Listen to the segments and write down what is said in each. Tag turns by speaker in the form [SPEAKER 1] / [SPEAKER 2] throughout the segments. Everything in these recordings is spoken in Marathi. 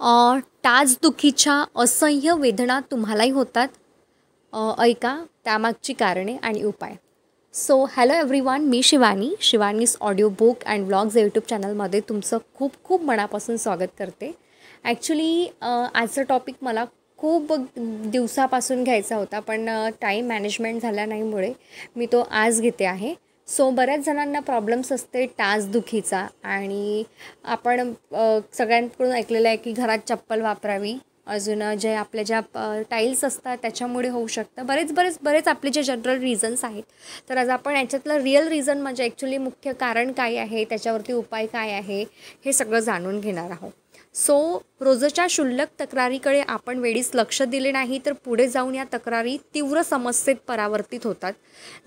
[SPEAKER 1] टाचदुखीच्या असह्य वेदना तुम्हालाही होतात? ऐका त्यामागची कारणे आणि उपाय. So hello everyone, me Shivani's audio book and vlogs YouTube चॅनलमध्ये तुमचं खूप खूप मनापासून स्वागत करते. ॲक्च्युली आजचा टॉपिक मला खूप दिवसापासून घ्यायचा होता, पण टाईम मॅनेजमेंट झाल्या नाहीमुळे मी तो आज घेते आहे. सो बऱ्याच जणांना प्रॉब्लेम्स असते टाचदुखीचा, आणि आपण सगळ्यांकडून ऐकलेलं आहे की घरात चप्पल वापरावी. अजून जे आपल्या ज्या टाईल्स असतात त्याच्यामुळे होऊ शकतं. बरेच आपले जे जनरल रिझन्स आहेत. तर आज आपण याच्यातलं रिअल रिझन म्हणजे ॲक्च्युली मुख्य कारण काय आहे, त्याच्यावरती उपाय काय आहे, हे सगळं जाणून घेणार आहोत. सो रोजच्या क्षुल्लक तक्रारीकडे आपण वेळीच लक्ष दिले नाही तर पुढे जाऊन या तक्रारी तीव्र समस्येत परावर्तित होतात.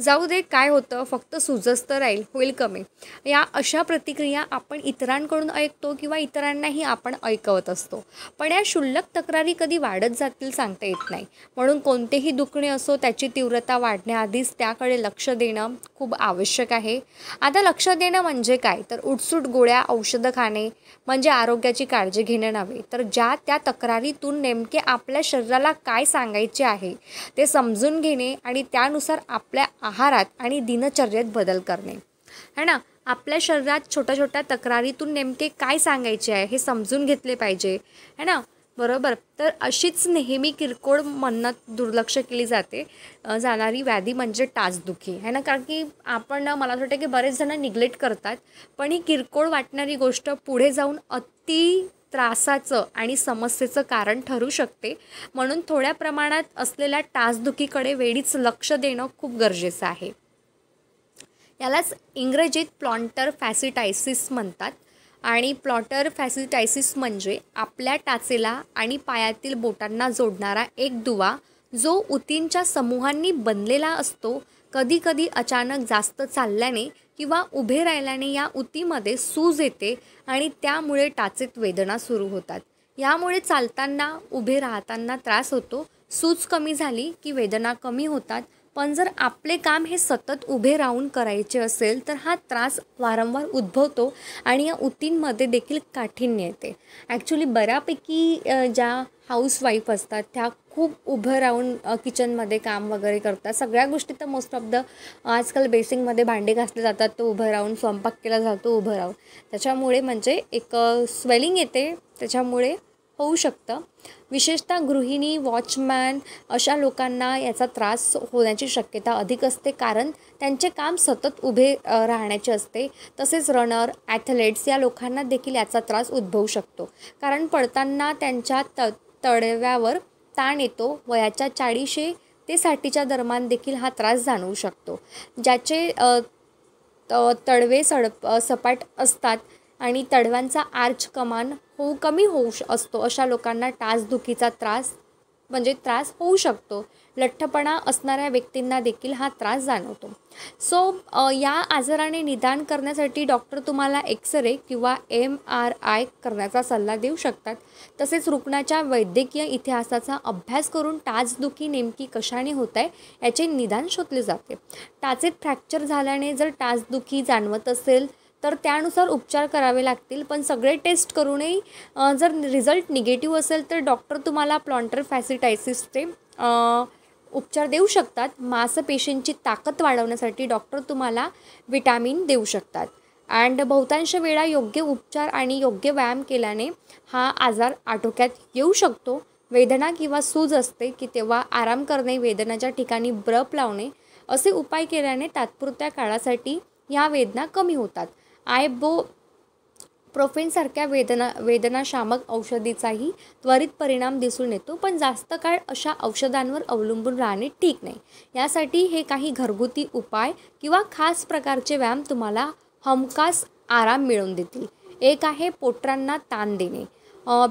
[SPEAKER 1] जाऊ दे काय होतं, फक्त सुजस्त राहील, होईल कमी, या अशा प्रतिक्रिया आपण इतरांकडून ऐकतो किंवा इतरांनाही आपण ऐकवत असतो. पण या क्षुल्लक तक्रारी कधी वाढत जातील सांगता येत नाही. म्हणून कोणतेही दुखणे असो, त्याची तीव्रता वाढण्याआधीच त्याकडे लक्ष देणं खूप आवश्यक आहे. आता लक्ष देणं म्हणजे काय, तर उठसूट गोळ्या औषधं खाणे म्हणजे आरोग्याची काळजी घेणे नव्हे, तर त्या तक्रारीतून नेमके आपल्या शरीराला काय सांगायचे आहे ते समजून घेणे आणि त्यानुसार आपल्या आहारात आणि दिनचर्येत बदल करणे है ना. आपल्या शरीरात छोट्या छोट्या तक्रारीतून नेमके काय सांगायचे आहे हे समजून घेतले पाहिजे है ना. बरोबर. तर अशीच नेहमी किरकोळ मनात दुर्लक्ष केली जाणारी व्याधी म्हणजे टाचदुखी है ना. कारण की आपण मला असं वाटतं की बरेच जण निग्लेक्ट करतात, पण ही किरकोळ वाटणारी गोष्ट पुढे जाऊन अति त्रासाचं आणि समस्येचं कारण ठरू शकते. म्हणून थोड्या प्रमाणात असलेल्या टाचदुखीकडे वेळीच लक्ष देणं खूप गरजेचं आहे. यालाच इंग्रजीत प्लॉन्टर फॅसिटायसिस म्हणतात. आणि प्लॉन्टर फॅसिटायसिस म्हणजे आपल्या टाचेला आणि पायातील बोटांना जोडणारा एक दुवा जो उतींच्या समूहांनी बनलेला असतो. कधीकधी अचानक जास्त चालल्याने किंवा उभे राहिल्याने या उतीमध्ये सूज येते आणि त्यामुळे टाचेत वेदना सुरू होतात. यामुळे चालताना उभे राहताना त्रास होतो. सूज कमी झाली की वेदना कमी होतात. पण जर आपले काम हे सतत उभे राहून करायचे असेल तर हा त्रास वारंवार उद्भवतो आणि या उतींमध्ये देखील काठिण्य येते. ॲक्च्युली बऱ्यापैकी ज्या हाऊसवाईफ असतात त्या खूप उभं राहून किचनमध्ये काम वगैरे करतात. सगळ्या गोष्टी तर मोस्ट ऑफ द आजकाल बेसिंगमध्ये भांडे घासले जातात तो उभं राहून, स्वयंपाक केला जातो उभं राहून. त्याच्यामुळे म्हणजे एक स्वेलिंग येते, त्याच्यामुळे होऊ शकतं. विशेषतः गृहिणी, वॉचमॅन अशा लोकांना याचा त्रास होण्याची शक्यता अधिक असते, कारण त्यांचे काम सतत उभे राहण्याचे असते. तसेच रनर, ॲथलेट्स या लोकांना देखील याचा त्रास उद्भवू शकतो, कारण पडताना त्यांच्या तळव्यावर ताण येतो. वयाच्या 40 ते 60च्या दरम्यान देखील हा त्रास जाणवू शकतो. ज्याचे तळवे सपाट असतात आणि तळव्यांचा आर्च कमी होऊ असतो, अशा लोकांना टाचदुखीचा त्रास होऊ शकतो. लठ्ठपणा असणाऱ्या व्यक्तींना देखील हा त्रास जाणवतो. सो या आजाराने निदान करण्यासाठी डॉक्टर तुम्हाला एक्सरे किंवा MRI करण्याचा सल्ला देऊ शकतात. तसेच रुग्णाच्या वैद्यकीय इतिहासाचा अभ्यास करून टाचदुखी नेमकी कशाने होत आहे याचे निदान शोधले जाते. टाचेत फ्रॅक्चर झाल्याने जर टाचदुखी जाणवत असेल तर त्यानुसार उपचार करावे लागतील. पण सगळे टेस्ट करूनही जर रिझल्ट निगेटिव्ह असेल तर डॉक्टर तुम्हाला प्लॉन्टर फॅसिटायसिसचे उपचार देऊ शकतात. मांसपेशींची ताकद वाढवण्यासाठी डॉक्टर तुम्हाला विटॅमिन देऊ शकतात. अँड बहुतांश वेळा योग्य उपचार आणि योग्य व्यायाम केल्याने हा आजार आटोक्यात येऊ शकतो. वेदना किंवा सूज असते की तेव्हा आराम करणे, वेदनाच्या ठिकाणी बर्फ लावणे असे उपाय केल्याने तात्पुरत्या काळासाठी ह्या वेदना कमी होतात. आयबोप्रोफेनसारख्या वेदनाशामक औषधीचाही त्वरित परिणाम दिसून येतो, पण जास्त काळ अशा औषधांवर अवलंबून राहणे ठीक नाही. यासाठी हे काही घरगुती उपाय किंवा खास प्रकारचे व्यायाम तुम्हाला हमखास आराम मिळवून देतील. एक आहे पोटरांना ताण देणे.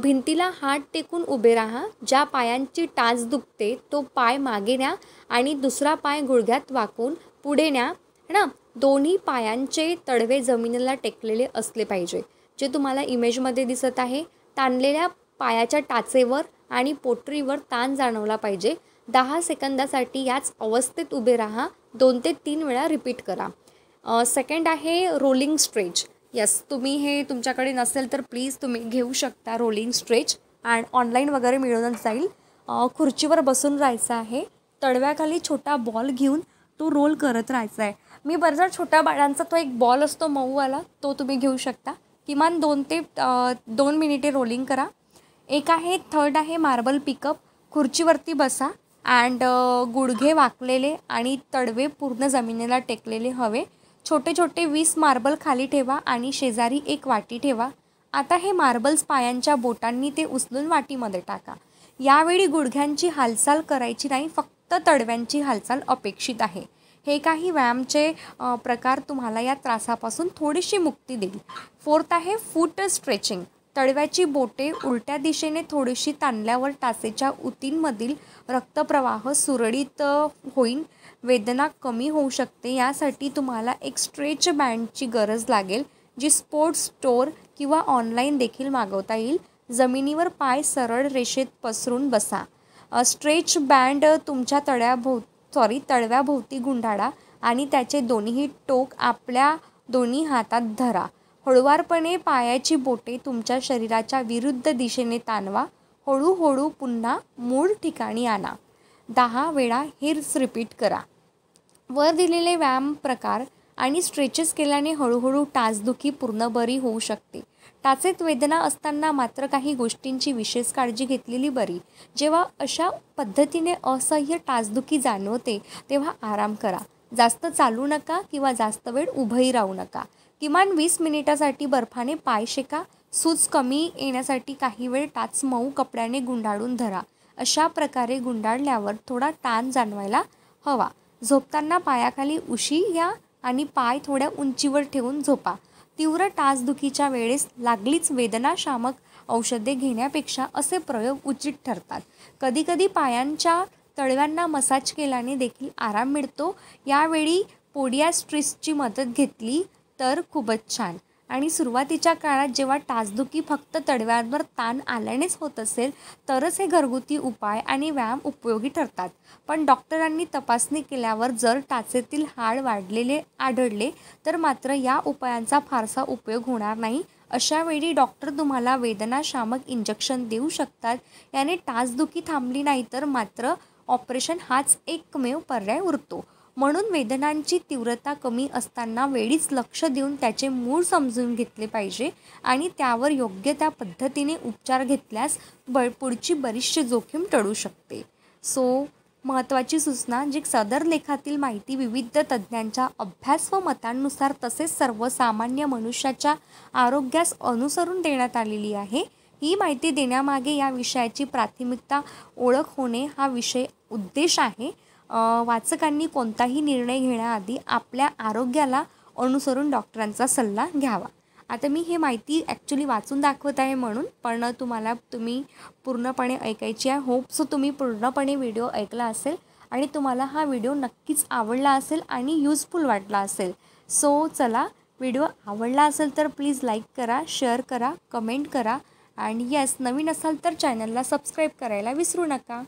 [SPEAKER 1] भिंतीला हात टेकून उभे राहा. ज्या पायांची टाच दुखते तो पाय मागे न्या आणि दुसरा पाय गुडघ्यात वाकून पुढे न्या ना. दोन्ही पायांचे तळवे जमिनीला टेकलेले असले पाहिजे, जे तुम्हाला इमेजमध्ये दिसत आहे. ताणलेल्या पायाच्या टाचेवर आणि पोटरीवर ताण जाणवला पाहिजे. 10 सेकंदासाठी याच अवस्थेत उभे राहा. 2 ते 3 वेळा रिपीट करा. सेकंड आहे रोलिंग स्ट्रेच. तुम्ही हे तुमच्याकडे नसेल तर प्लीज तुम्ही घेऊ शकता रोलिंग स्ट्रेच. आणि ऑनलाईन वगैरे मिळूनच जाईल. खुर्चीवर बसून राहायचं आहे. तळव्याखाली छोटा बॉल घेऊन तो रोल करत राहायचा आहे. मी बऱ्याचदा छोट्या बाळांचा तो एक बॉल असतो मऊवाला, तो तुम्ही घेऊ शकता. किमान 2 ते 2 मिनिटे रोलिंग करा. एक आहे, थर्ड आहे मार्बल पिकअप. खुर्चीवरती बसा अँड गुडघे वाकलेले आणि तळवे पूर्ण जमिनीला टेकलेले हवे. छोटे छोटे 20 मार्बल खाली ठेवा आणि शेजारी एक वाटी ठेवा. आता हे मार्बल्स पायांच्या बोटांनी ते उचलून वाटीमध्ये टाका. यावेळी गुडघ्यांची हालचाल करायची नाही, फक्त तळव्यांची हालचाल अपेक्षित आहे. हे काही व्यायामचे प्रकार तुम्हाला या त्रासापासून थोडीशी मुक्ती देईल. फोर्थ आहे फूट स्ट्रेचिंग. तळव्याची बोटे उलट्या दिशेने थोडीशी ताणल्यावर टाचेच्या उतींमधील रक्तप्रवाह सुरळीत होईल. वेदना कमी होऊ शकते. यासाठी तुम्हाला एक स्ट्रेच बँडची गरज लागेल, जी स्पोर्ट्स स्टोअर किंवा ऑनलाईन देखील मागवता येईल. जमिनीवर पाय सरळ रेषेत पसरून बसा. स्ट्रेच बँड तुमच्या तळव्याभोवती गुंडाळा आणि त्याचे दोन्ही टोक आपल्या दोन्ही हातात धरा. हळुवारपणे पायाची बोटे तुमच्या शरीराच्या विरुद्ध दिशेने ताणवा. हळूहळू पुन्हा मूळ ठिकाणी आणा. 10 वेळा हेच रिपीट करा. वर दिलेले व्यायाम प्रकार आणि स्ट्रेचेस केल्याने हळूहळू टाचदुखी पूर्ण बरी होऊ शकते. टाचेत वेदना असताना मात्र काही गोष्टींची विशेष काळजी घेतलेली बरी. जेव्हा अशा पद्धतीने असह्य टाचदुखी जाणवते तेव्हा आराम करा. जास्त चालू नका किंवा जास्त वेळ उभंही राहू नका. किमान 20 मिनिटासाठी बर्फाने पाय शेका. सूज कमी येण्यासाठी काही वेळ टाच मऊ कपड्याने गुंडाळून धरा. अशा प्रकारे गुंडाळल्यावर थोडा ताण जाणवायला हवा. झोपताना पायाखाली उशी घ्या आणि पाय थोड्या उंचीवर ठेवून झोपा. तीव्र टाचदुखीच्या वेळेस लागलीच वेदनाशामक औषधे घेण्यापेक्षा असे प्रयोग उचित ठरतात. कधीकधी पायांच्या तळव्यांना मसाज केल्याने देखील आराम मिळतो. यावेळी पोडियाट्रिस्टची मदत घेतली तर खूपच छान. आणि सुरुवातीच्या काळात जेव्हा टाचदुखी फक्त तळव्यांवर ताण आल्यानेच होत असेल तरच हे घरगुती उपाय आणि व्यायाम उपयोगी ठरतात. पण डॉक्टरांनी तपासणी केल्यावर जर टाचेतील हाड वाढलेले आढळले तर मात्र या उपायांचा फारसा उपयोग होणार नाही. अशावेळी डॉक्टर तुम्हाला वेदनाशामक इंजेक्शन देऊ शकतात. याने टाचदुखी थांबली नाही तर मात्र ऑपरेशन हाच एकमेव पर्याय उरतो. म्हणून वेदनांची तीव्रता कमी असताना वेळीच लक्ष देऊन त्याचे मूळ समजून घेतले पाहिजे आणि त्यावर योग्य त्या पद्धतीने उपचार घेतल्यास पुढची बरीचशी जोखीम टळू शकते. सो महत्त्वाची सूचना, जी सदर लेखातील माहिती विविध तज्ज्ञांच्या अभ्यास व मतांनुसार तसेच सर्वसामान्य मनुष्याच्या आरोग्यास अनुसरून देण्यात आलेली आहे. ही माहिती देण्यामागे या विषयाची प्राथमिकता ओळख होणे हा उद्देश आहे. वाचकांनी कोणताही निर्णय घेण्याआधी आपल्या आरोग्याला अनुसरून डॉक्टरांचा सल्ला घ्यावा. आता मी हे माहिती ॲक्च्युली वाचून दाखवत आहे म्हणून, पण तुम्ही पूर्णपणे ऐकायची आहे. होप सो तुम्ही पूर्णपणे व्हिडिओ ऐकला असेल आणि तुम्हाला हा व्हिडिओ नक्कीच आवडला असेल आणि यूजफुल वाटला असेल. सो चला, व्हिडिओ आवडला असेल तर प्लीज लाईक करा, शेअर करा, कमेंट करा आणि येस, नवीन असाल तर चॅनलला सबस्क्राईब करायला विसरू नका.